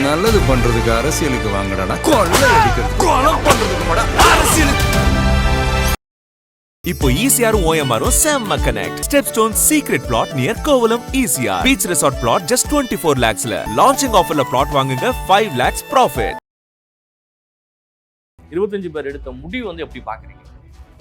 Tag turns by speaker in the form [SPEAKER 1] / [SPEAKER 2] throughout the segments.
[SPEAKER 1] நல்லது பண்றதுக்கு அரசியலுக்கு வாங்கடா, கொள்ளை அடிக்கிறது கொலை பண்றதுக்கு அரசியலுக்கு.
[SPEAKER 2] இப்போ ஈசிஆரும் ஓஎம்ஆரும் செம்ம connect. Stepstone secret plot near Kovalam ECR. Beach resort plot just 24 lakhsல. லான்ச்சிங் ஆஃபர்ல பிளாட் வாங்குங்க 5 lakhs ப்ராஃபிட்.
[SPEAKER 3] 25 பேர் எடுத்த முடிவு எப்படி பாக்குறீங்க?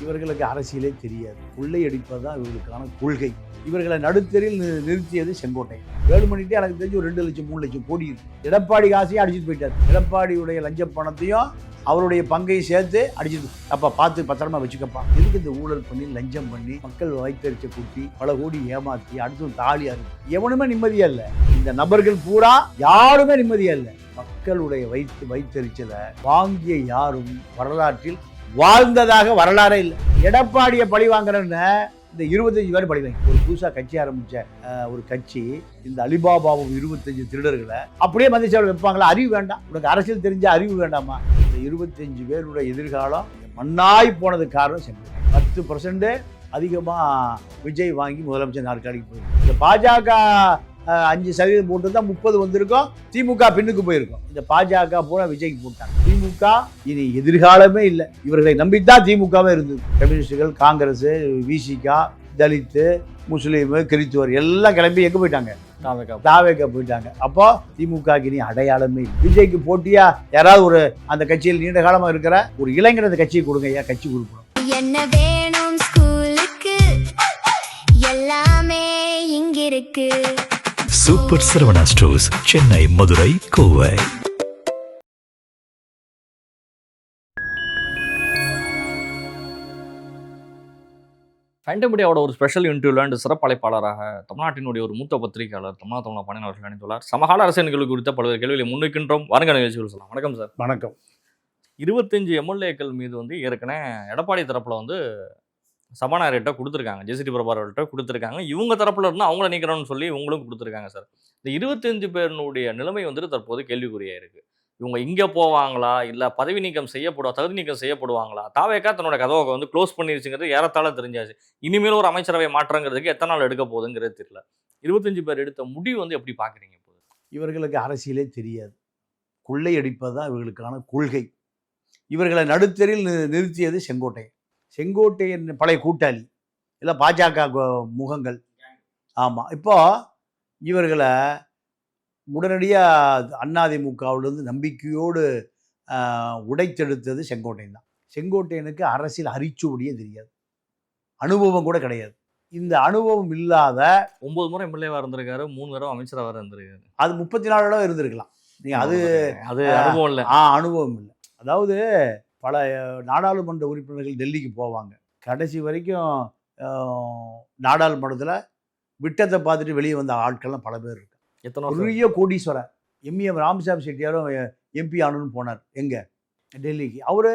[SPEAKER 4] இவர்களுக்கு அரசியலே தெரியாது. கொள்ளையடிப்பதுதான் இவர்களுக்கான கொள்கை. இவர்களை நடுத்தரில் நிறுத்தியது செங்கோட்டை. வேலுமணிட்டே எனக்கு தெரிஞ்சு ஒரு 2 லட்சம் 3 லட்சம் கோடி இருக்கு. எடப்பாடி காசையும் அடிச்சுட்டு போயிட்டார். எடப்பாடியுடைய லஞ்ச பணத்தையும் அவருடைய பங்கையும் சேர்த்து அடிச்சுட்டு, அப்ப பார்த்து பத்திரமா வச்சுக்கப்பா. எதுக்கு இந்த ஊழல் பண்ணி லஞ்சம் பண்ணி மக்கள் வைத்தறிச்ச கூட்டி பல கோடி ஏமாத்தி அடுத்து தாலியா இருக்கு. எவனுமே நிம்மதியா இல்லை. இந்த நபர்கள் பூரா யாருமே நிம்மதியா இல்லை. மக்களுடைய வைத்தறிச்சல வாங்கிய யாரும் வரலாற்றில் வாழ்ந்ததாக வரலாறே இல்லை. எடப்பாடியை பழி வாங்குறேன்னு இந்த 25 பேர் பழி வாங்கி ஒரு புதுசா கட்சி ஆரம்பிச்ச ஒரு கட்சி இந்த அலிபாபாவும் 25 திருடர்களை அப்படியே மந்திரிசபையில் வைப்பாங்களா? அறிவு வேண்டாம்? உனக்கு அரசியல் தெரிஞ்ச அறிவு வேண்டாமா? இந்த 25 பேருடைய எதிர்காலம் மண்ணாய் போனதுக்கு காரணம் செங்கோட்டை. 10% அதிகமா விஜய் வாங்கி முதலமைச்சர் நாற்காலிக்கு போயிருக்கும். இந்த பாஜக 5% போட்டு தான் 30 வந்திருக்கும். திமுக பின்னுக்கு போயிருக்கும். இந்த பாஜக பூரா விஜய்க்கு போட்டாங்க. திமுக இனி எதிர்காலமே இல்லை. இவர்களை நம்பித்தான் திமுகவே இருந்தது. கம்யூனிஸ்டுகள், காங்கிரஸ், விசிகா, தலித்து, முஸ்லீம், கிறிஸ்துவர் எல்லாம் கிளம்பி எங்க போயிட்டாங்க? தாவேக்கா போயிட்டாங்க. அப்போ திமுக இனி அடையாளமே இல்லை. விஜய்க்கு போட்டியா யாராவது ஒரு அந்த கட்சியில் நீண்ட காலமா இருக்கிற ஒரு இளைஞர் அந்த கட்சியை கொடுங்க. ஐயா, கட்சி கொடுக்கணும்.
[SPEAKER 5] என்ன வேணும் ஸ்கூலுக்கு எல்லாமே இங்க இருக்கு.
[SPEAKER 6] Super Saravana stores, Chennai, Madurai, Kovai.
[SPEAKER 3] Phantom மீடியாவோட ஒரு ஸ்பெஷல் இன்டர்வியூல சிறப்பழைப்பாளராக தமிழ்நாட்டினுடைய ஒரு மூத்த பத்திரிகையாளர் தமிழ் பாண்டியன் அவர்கள் இணைந்துள்ளார். சமகால அரசியல் நிகழ்வு குறித்த பல்வேறு கேள்விகளை முன்வைக்கின்றோம். வாருங்க நிகழ்ச்சிகள் சொல்லலாம். வணக்கம் சார்.
[SPEAKER 4] வணக்கம்.
[SPEAKER 3] 25 எம்எல்ஏக்கள் மீது ஏற்கனவே எடப்பாடி தரப்புல சபாநாயகர்கிட்ட கொடுத்துருக்காங்க, ஜேசிடி பிரபாகர்கிட்ட கொடுத்துருக்காங்க. இவங்க தரப்புல இருந்து அவங்கள நீக்கிறோம்னு சொல்லி இவங்களும் கொடுத்துருக்காங்க சார். இந்த 25 பேருடைய நிலைமை தற்போது கேள்விக்குறியா இருக்கு. இவங்க இங்க போவாங்களா, இல்ல தகுதி நீக்கம் செய்யப்படுவாங்களா? தாவேக்கா தன்னோட கதவை க்ளோஸ் பண்ணிருச்சுங்கிறது ஏறத்தாழ தெரிஞ்சாச்சு. இனிமேல் ஒரு அமைச்சரவை மாற்றங்கிறதுக்கு எத்தனை நாள் எடுக்க போகுதுங்கிறது தெரியல. 25 பேர் எடுத்த முடிவு எப்படி பாக்குறீங்க?
[SPEAKER 4] இவர்களுக்கு அரசியலே தெரியாது. கொள்ளையடிப்பதுதான் இவர்களுக்கான கொள்கை. இவர்களை நடுத்தரில் நிறுத்தியது செங்கோட்டை. செங்கோட்டையன் பழைய கூட்டாளி, இல்லை பாஜக முகங்கள். ஆமாம். இப்போ இவர்களை உடனடியாக அதிமுகவிலிருந்து நம்பிக்கையோடு உடைத்தெடுத்தது செங்கோட்டையன் தான். செங்கோட்டையனுக்கு அரசியல் அரிச்சுவடியே தெரியாது, அனுபவம் கூட கிடையாது. இந்த அனுபவம் இல்லாத
[SPEAKER 3] 9 முறை எம்எல்ஏவா இருந்திருக்காரு, 3 தடவை அமைச்சராக இருந்திருக்காரு.
[SPEAKER 4] அது 34 தடவை இருந்திருக்கலாம். நீங்கள் அது
[SPEAKER 3] அனுபவம் இல்லை.
[SPEAKER 4] அனுபவம் இல்லை. அதாவது பல நாடாளுமன்ற உறுப்பினர்கள் டெல்லிக்கு போவாங்க. கடைசி வரைக்கும் நாடாளுமன்றத்தில் விட்டத்தை பார்த்துட்டு வெளியே வந்த ஆட்கள்லாம் பல பேர் இருக்கு. பெரிய கோடீஸ்வரர் எம்இஎம் ராமசாமி செட்டியாரும் எம்பி ஆனு போனார் எங்க டெல்லிக்கு. அவரு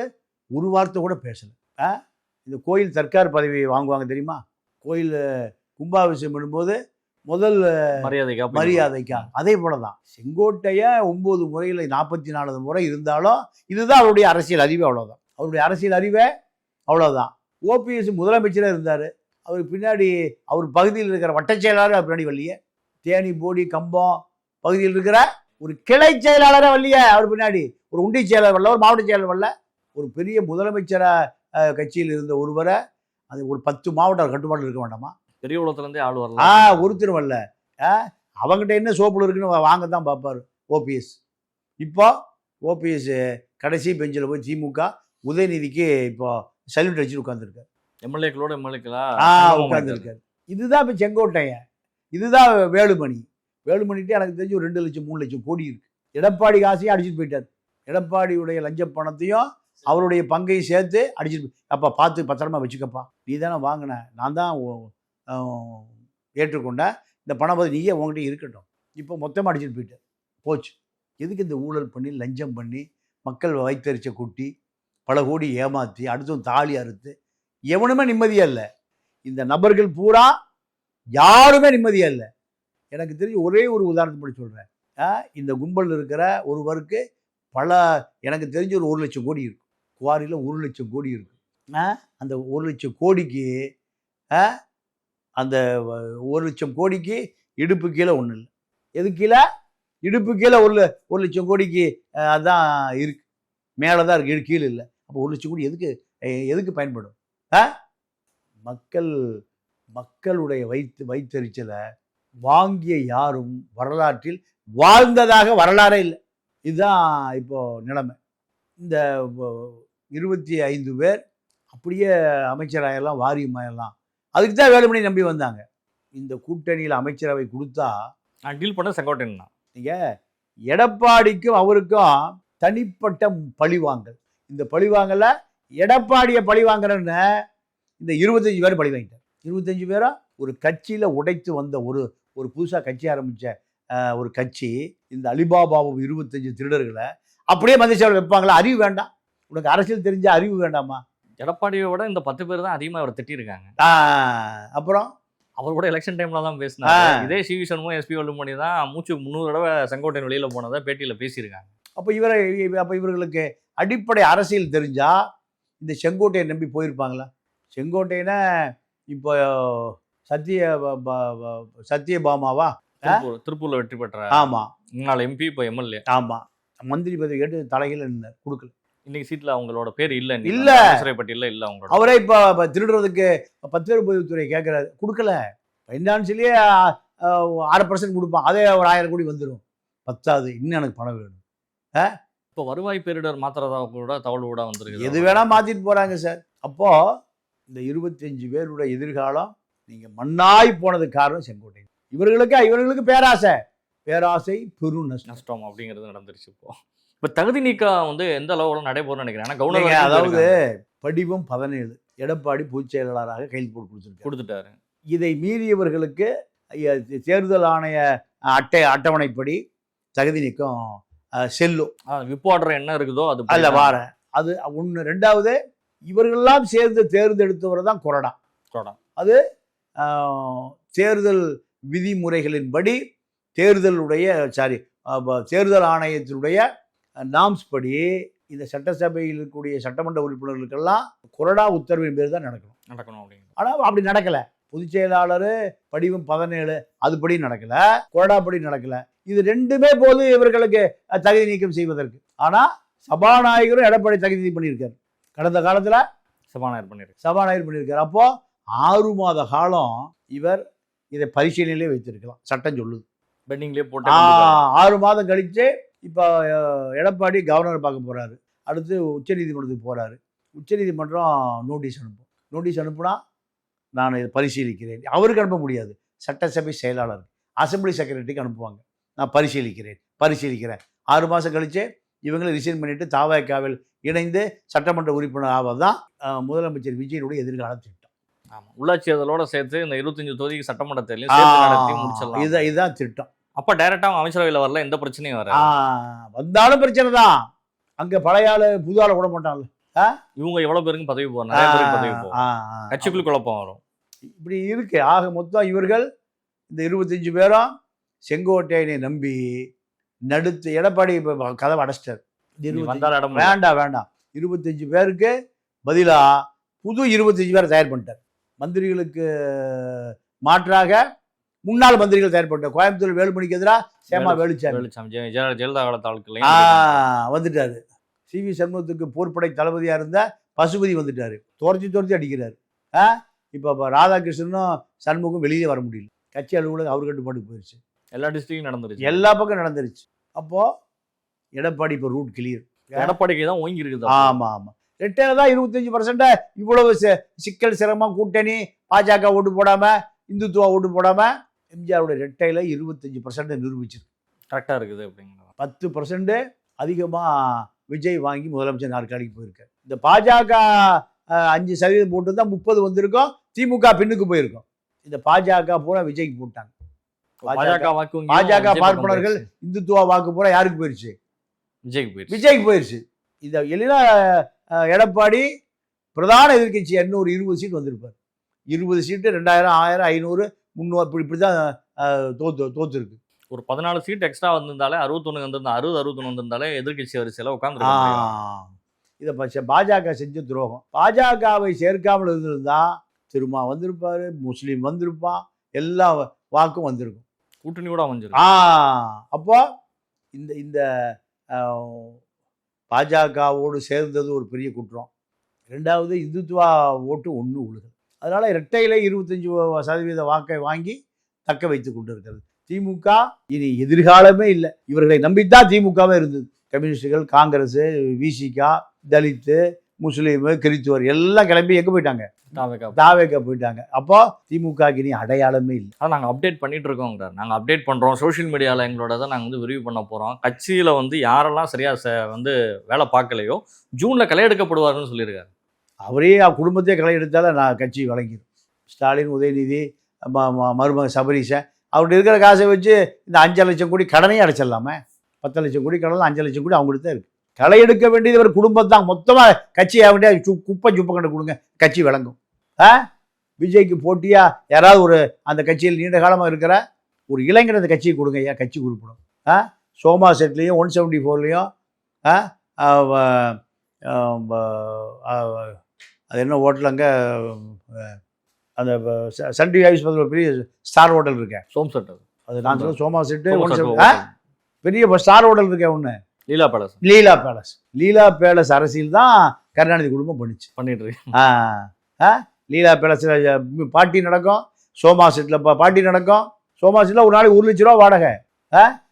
[SPEAKER 4] ஒரு வார்த்தை கூட பேசலை. இந்த கோயில் சர்க்கார் பதவி வாங்குவாங்க தெரியுமா? கோயில் கும்பாபிஷேகம் பண்ணும்போது முதல் மரியாதைக்கா அதே போலதான் செங்கோட்டைய 9 முறையில் 44 முறை இருந்தாலும் இதுதான் அவருடைய அரசியல் அறிவு. அவ்வளவுதான் அவருடைய அரசியல் அறிவே. அவ்வளவுதான். ஓபிஎஸ் முதலமைச்சராக இருந்தார். அவருக்கு பின்னாடி அவர் பகுதியில் இருக்கிற வட்டச் செயலாளர் பின்னாடி வரலையே. தேனி, போடி, கம்பம் பகுதியில் இருக்கிற ஒரு கிளை செயலாளரே வரலையே. அவர் பின்னாடி ஒரு ஒன்றிய செயலாளர் வரல, ஒரு மாவட்ட செயலாளர் வரல. ஒரு பெரிய முதலமைச்சராக கட்சியில் இருந்த ஒருவரை அது ஒரு 10 மாவட்ட கட்டுப்பாடு இருக்க வேண்டாமா?
[SPEAKER 3] பெரிய உலகத்துலேருந்தே ஆள் வரலாம்.
[SPEAKER 4] ஒருத்தர் வரல. அவங்ககிட்ட என்ன சோப்புல இருக்குன்னு வாங்க தான் பார்ப்பாரு ஓபிஎஸ். இப்போ ஓபிஎஸ் கடைசி பெஞ்சில் போய் திமுக உதயநிதிக்கு இப்போ சல்யூட் அடிச்சுட்டு உட்காந்துருக்காரு.
[SPEAKER 3] எம்எல்ஏக்களோட
[SPEAKER 4] உட்காந்துருக்காரு. இதுதான் இப்போ செங்கோட்டையன். இதுதான் வேலுமணி. வேலுமணிட்டே எனக்கு தெரிஞ்சு ஒரு 2 லட்சம் 3 லட்சம் கோடி இருக்கு. எடப்பாடி காசையும் அடிச்சுட்டு போயிட்டார். எடப்பாடியுடைய லஞ்ச பணத்தையும் அவருடைய பங்கையும் சேர்த்து அடிச்சுட்டு, அப்போ பார்த்து பத்திரமா வச்சுக்கப்பா. நீ தானே வாங்கின, நான் தான் ஏற்றுக்கொண்ட இந்த பணம் நீயே உங்ககிட்ட இருக்கட்டும். இப்போ மொத்தமாக அடிச்சுட்டு போயிட்டார். போச்சு. எதுக்கு இந்த ஊழல் பண்ணி லஞ்சம் பண்ணி மக்கள் வைத்தறிச்ச கூட்டி பல கோடி ஏமாற்றி அடுத்தும் தாலி அறுத்து எவனுமே நிம்மதியா இல்லை. இந்த நபர்கள் பூரா யாருமே நிம்மதியா இல்லை. எனக்கு தெரிஞ்சு ஒரே ஒரு உதாரணத்தை படி சொல்கிறேன். இந்த கும்பல் இருக்கிற ஒருவருக்கு எனக்கு தெரிஞ்ச ஒரு 1 லட்சம் கோடி இருக்கு. குவாரியில் 1 லட்சம் கோடி இருக்கு. அந்த 1 லட்சம் கோடிக்கு அந்த 1 லட்சம் கோடிக்கு இடுப்பு கீழே ஒன்றும் இல்லை. எது கீழே? இடுப்பு கீழே ஒரு லட்சம் கோடிக்கு அதான் இருக்கு, மேலே தான் இருக்கு, கீழே இல்லை. அப்போ 1 லட்சம் கோடி எதுக்கு பயன்படும்? மக்களுடைய வைத்தறிச்சலை வாங்கிய யாரும் வரலாற்றில் வாழ்ந்ததாக வரலாறே இல்லை. இதுதான் இப்போ நிலைமை. இந்த 25 பேர் அப்படியே அமைச்சராயெல்லாம் வாரியமாயெல்லாம் அதுக்கு தான் வேலுமணி நம்பி வந்தாங்க. இந்த கூட்டணியில் அமைச்சரவை கொடுத்தா
[SPEAKER 3] டீல் பண்ண செங்கோட்டையன் தான்.
[SPEAKER 4] நீங்கள் எடப்பாடிக்கும் அவருக்கும் தனிப்பட்ட பழிவாங்கல். இந்த பழிவாங்கல எடப்பாடியை பழிவாங்கிறன்னு இந்த 25 பேர் பழி வாங்கிட்டார். 25 பேரா ஒரு கட்சியில் உடைத்து வந்த ஒரு புதுசாக கட்சி ஆரம்பித்த ஒரு கட்சி இந்த அலிபாபாவும் 25 திருடர்களை அப்படியே மந்திரிசபையில் வைப்பாங்களா? அறிவு வேண்டாம் உனக்கு? அரசியல் தெரிஞ்ச அறிவு வேண்டாமா?
[SPEAKER 3] எடப்பாடியை விட இந்த 10 பேர் தான் அதிகமாக அவர் திட்டிருக்காங்க.
[SPEAKER 4] அப்புறம்
[SPEAKER 3] அவர் கூட எலெக்ஷன் டைம்ல தான் பேசினாங்க. இதே சிவி சண்முகம் எஸ்பி வேலுமணி தான் மூச்சு 300 தடவை செங்கோட்டையன் வெளியில போனதை பேட்டியில் பேசியிருக்காங்க.
[SPEAKER 4] அப்போ இவர்களுக்கு அடிப்படை அரசியல் தெரிஞ்சா இந்த செங்கோட்டையன் நம்பி போயிருப்பாங்களா? செங்கோட்டையனை இப்போ சத்யபாமாவா
[SPEAKER 3] திருப்பூர்ல வெற்றி பெற்ற
[SPEAKER 4] ஆமா
[SPEAKER 3] முன்னாள் எம்பி இப்போ எம்எல்ஏ.
[SPEAKER 4] ஆமா, மந்திரி பதவி கேட்டு தலைகள் கொடுக்கல.
[SPEAKER 3] இன்னைக்கு சீட்ல அவங்களோட பேர் இல்ல பட்டியல இல்ல. அவங்களோட
[SPEAKER 4] அவரே இப்போ திருடுறதுக்கு பத்திர பதிவுத்துறை கேட்கறாரு, கொடுக்கல. ஃபைனான்சியலியே 6% கொடுப்பான், அதே ஒரு 1000 கோடி வந்துடும். 10வது இன்னும் எனக்கு பணம் வேணும்.
[SPEAKER 3] இப்போ வருவாய் பேரிடர் மாத்திரதா கூட தகவல் கூட வந்துருக்கு.
[SPEAKER 4] எது வேணா மாத்திட்டு போறாங்க சார். அப்போ இந்த 25 பேருடைய எதிர்காலம் நீங்க மண்ணாய் போனதுக்கு காரணம் செங்கோட்டை. இவர்களுக்கு பேராசை பெரும்
[SPEAKER 3] நஷ்டம் அப்படிங்கிறது நடந்துருச்சு. இப்போ தகுதி நீக்கம் வந்து எந்த அளவுல நடைபெறும் நினைக்கிறேன். கவர்னர்
[SPEAKER 4] அதாவது படிவம் 17 எடப்பாடி பொதுச் செயலாளராக கையில் போட்டு கொடுத்துட்டாரு. இதை மீறியவர்களுக்கு தேர்தல் ஆணைய அட்டவணைப்படி தகுதி நீக்கம் செல்லும்.
[SPEAKER 3] விப்பாடுற என்ன இருக்குதோ அது
[SPEAKER 4] அல்ல வார அது ஒன்று. 2வது இவர்களெல்லாம் சேர்ந்து தேர்ந்தெடுத்தவர் தான் கொறடா. அது தேர்தல் விதிமுறைகளின்படி தேர்தல் ஆணையத்தினுடைய நாம்ஸ் படி இந்த சட்டசபையில் இருக்கக்கூடிய சட்டமன்ற உறுப்பினர்களுக்கெல்லாம் கொறடா உத்தரவின் பேர் தான் நடக்கணும் அப்படிங்க. ஆனால் அப்படி நடக்கல. பொதுச் செயலாளர் படிவம் 17 அதுபடி நடக்கல, கொறடா படி நடக்கல. இது 2மே போது இவர்களுக்கு தகுதி நீக்கம் செய்வதற்கு. ஆனா சபாநாயகரும் எடப்பாடி தகுதி பண்ணியிருக்காரு. கடந்த காலத்துல சபாநாயகர் பண்ணியிருக்காரு. அப்போ 6 மாத காலம் இவர் இதை பரிசீலனையிலே வைத்திருக்கலாம். சட்டம் சொல்லுது.
[SPEAKER 3] பெண்டிங்லேயே போட்டு
[SPEAKER 4] 6 மாதம் கழிச்சு இப்போ எடப்பாடி கவர்னர் பார்க்க போறாரு. அடுத்து உச்சநீதிமன்றத்துக்கு போறாரு. உச்சநீதிமன்றம் நோட்டீஸ் அனுப்புனா நான் இதை பரிசீலிக்கிறேன். அவருக்கு அனுப்ப முடியாது, சட்டசபை செயலாளர் அசம்பிளி செக்ரட்டரிக்கு அனுப்புவாங்க. நான் பரிசீலிக்கிறேன். 6 மாதம் கழிச்சு இவங்களை ரிசைன் பண்ணிட்டு தாவேக்காவில் இணைந்து சட்டமன்ற உறுப்பினர் ஆவதுதான் முதலமைச்சர் விஜயனுடைய எதிர்கால திட்டம்.
[SPEAKER 3] ஆமாம், உள்ளாட்சி அதோட சேர்த்து இந்த 25 தொகுதிக்கு சட்டமன்ற தேர்தலையும்
[SPEAKER 4] இதுதான் திட்டம்.
[SPEAKER 3] அப்போ டைரக்டா அவங்க அமைச்சரவையில் வரல, எந்த பிரச்சனையும் வர
[SPEAKER 4] வந்தாலும் பிரச்சனை தான். அங்க பழைய ஆளு புது ஆளை விட மாட்டாங்கல்ல.
[SPEAKER 3] இவங்க எவ்வளவு பேருக்கு பதவி போகும், நிறைய பேருக்கு பதவி போகும், கட்சிக்குள்ள குழப்பம் வரும். இப்படி
[SPEAKER 4] இருக்கு. ஆக மொத்தம் இவர்கள் இந்த 25 பேரும் செங்கோட்டையனை நம்பி நடுத்து எடப்பாடி கதவை அடைச்சிட்டார். வேண்டாம் 25 பேருக்கு பதிலா புது 25 பேரை தயார் பண்ணிட்டார். மந்திரிகளுக்கு மாற்றாக முன்னாள் மந்திரிகள் தயார் பண்ணிட்டார். கோயம்புத்தூர் வேலுமணிக்கு எதிராக சேமா வேலுச்சாமி
[SPEAKER 3] ஜெயலலிதா காலத்தாளுக்கு
[SPEAKER 4] வந்துட்டாரு. சிவி சண்முகத்துக்கு போர்ப்படை தளபதியா இருந்த பசுபதி வந்துட்டாரு. துரத்தி அடிக்கிறாரு. இப்போ ராதாகிருஷ்ணனும் சண்முகம் வெளியே வர முடியல. கட்சி அலுவலகம் அவர் கட்டுப்பாட்டுக்கு போயிடுச்சு.
[SPEAKER 3] எல்லா டிஸ்ட்ரிக்டும் நடந்துருச்சு,
[SPEAKER 4] எல்லா பக்கம் நடந்துருச்சு. அப்போ எடப்பாடி இப்போ ரூட் கிளியர்.
[SPEAKER 3] எடப்பாடிக்கு தான் ஓங்கி இருக்குது.
[SPEAKER 4] ஆமாம். ரெட்டையில தான் 25% இவ்வளவு சிக்கல் சிரமம். கூட்டணி பாஜக ஓட்டு போடாம, இந்துத்துவா ஓட்டு போடாம எம்ஜிஆருடைய ரெட்டையில 25% நிரூபிச்சிருக்கு.
[SPEAKER 3] கரெக்டாக இருக்குது. அப்படிங்கிற
[SPEAKER 4] 10% அதிகமாக விஜய் வாங்கி முதலமைச்சர் நாற்காலிக்கு போயிருக்காரு. இந்த பாஜக 5% போட்டு தான் 30 வந்திருக்கோம். திமுக பின்னுக்கு போயிருக்கோம். இந்த பாஜக பூரா விஜய்க்கு போட்டாங்க. பாஜக பார்ப்பனர்கள் இந்துத்துவா வாக்கு பூரா யாருக்கு போயிருச்சு? விஜய்க்கு போயிருச்சு. இதை எளிதா எடப்பாடி பிரதான எதிர்கட்சி 220 சீட் வந்திருப்பார். 20 சீட்டு 2000, 1000, 500, 300 இப்படிதான் தோத்துருக்கு.
[SPEAKER 3] ஒரு 14 சீட் எக்ஸ்ட்ரா வந்திருந்தாலே 61 வந்திருந்தா 60-61 வந்திருந்தாலே எதிர்கட்சி வரிசையில் உட்காந்து.
[SPEAKER 4] இதை பாஜக செஞ்ச துரோகம். பாஜகவை சேர்க்காமல் இருந்திருந்தா திருமா வந்திருப்பாரு, முஸ்லீம் வந்திருப்பான், எல்லா வாக்கும் வந்திருக்கும்,
[SPEAKER 3] கூட்டணி கூட அமைஞ்சிருக்கும்.
[SPEAKER 4] அப்போ இந்த இந்த பாஜகவோடு சேர்ந்தது ஒரு பெரிய குற்றம். 2வது இந்துத்துவா ஓட்டு ஒன்று உழுது. அதனால் இரட்டையிலே 25% வாக்கை வாங்கி தக்க வைத்து கொண்டு இருக்கிறது. திமுக இனி எதிர்காலமே இல்லை. இவர்களை நம்பித்தான் திமுகவே இருந்தது. கம்யூனிஸ்டுகள், காங்கிரஸ், விசிகா, தலித்து, முஸ்லீமு, கிறிஸ்துவர் எல்லாம் கிளம்பி எங்கே போயிட்டாங்க? தாவேக்கா போயிட்டாங்க. அப்போ திமுக இனி அடையாளமே இல்லை.
[SPEAKER 3] ஆனால் நாங்கள் அப்டேட் பண்ணிட்டு இருக்கோங்கிறார். நாங்கள் அப்டேட் பண்ணுறோம், சோஷியல் மீடியாவில் எங்களோட தான் நாங்கள் வந்து விரிவு பண்ண போகிறோம். கட்சியில் வந்து யாரெல்லாம் சரியாக வந்து வேலை பார்க்கலையோ ஜூனில் களை எடுக்கப்படுவார்னு சொல்லியிருக்காரு.
[SPEAKER 4] அவரே குடும்பத்தையே களை எடுத்தாலும் நான் கட்சி வழங்கிடும். ஸ்டாலின், உதயநிதி, மருமக சபரீஷன் அவர்கிட்ட இருக்கிற காசை வச்சு இந்த 5 லட்சம் கோடி கடனையும் அடைச்சிடலாமே. 10 லட்சம் கோடி கடன், 5 லட்சம் கோடி அவங்கள்ட்ட தான் இருக்குது. களை எடுக்க வேண்டியது ஒரு குடும்பம் தான். மொத்தமாக கட்சியை வேண்டிய குப்பை கண்டு கொடுங்க, கட்சி விளங்கும். விஜய்க்கு போட்டியா யாராவது ஒரு அந்த கட்சியில் நீண்ட காலமாக இருக்கிற ஒரு இளைஞர் அந்த கட்சியை கொடுங்க, ஏன் கட்சி குறிப்பிடும். சோமா செட்லேயும் 174லையும் அது என்ன ஹோட்டல் அங்கே அந்த சன் டிவி ஆஃபீஸ் பக்கத்தில் பெரிய ஸ்டார் ஹோட்டல் இருக்கேன்,
[SPEAKER 3] சோம் செட்.
[SPEAKER 4] அது நான் சொல்ல சோமா செட்டு பெரிய ஸ்டார் ஹோட்டல் இருக்கேன் ஒன்று,
[SPEAKER 3] லீலா பேலஸ்.
[SPEAKER 4] லீலா பேலஸ் அரசியல் தான் கருணாநிதி குடும்பம் பண்ணிட்டு இருக்கு. லீலா பேலஸில் பார்ட்டி நடக்கும், சோமா செட்டில் பார்ட்டி நடக்கும். சோமா செட்டில் ஒரு நாளைக்கு 1 லட்ச ரூபா வாடகை.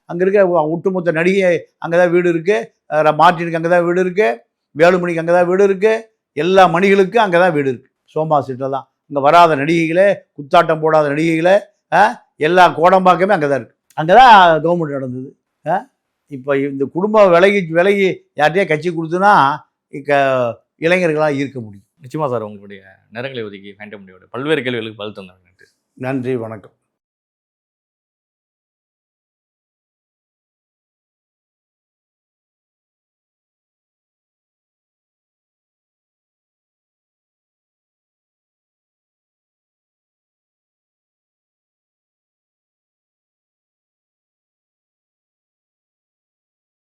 [SPEAKER 4] அங்கே இருக்க ஒட்டுமொத்த நடிகை அங்கே தான் வீடு இருக்குது, மார்ட்டினுக்கு அங்கே தான் வீடு இருக்குது, வேலுமணிக்கு அங்கே தான் வீடு இருக்குது, எல்லா மணிகளுக்கும் அங்கே தான் வீடு இருக்குது. சோமா செட்டில் தான். இங்கே வராத நடிகைகளே, குத்தாட்டம் போடாத நடிகைகளே, எல்லா கோடம்பாக்கமே அங்கே தான் இருக்குது. அங்கே தான் கவர்மெண்ட் நடந்தது. இப்போ இந்த குடும்பம் விலகி யார்கிட்டயே கட்சி கொடுத்துனா இளைஞர்களாக ஈர்க்க முடியும்.
[SPEAKER 3] நிச்சயமா சார், உங்களுடைய நேரங்களை ஒதுக்கி ஃபேண்டம் பல்வேறு கேள்விகளுக்கு பதில் தந்தாங்க.
[SPEAKER 4] நன்றி, வணக்கம்.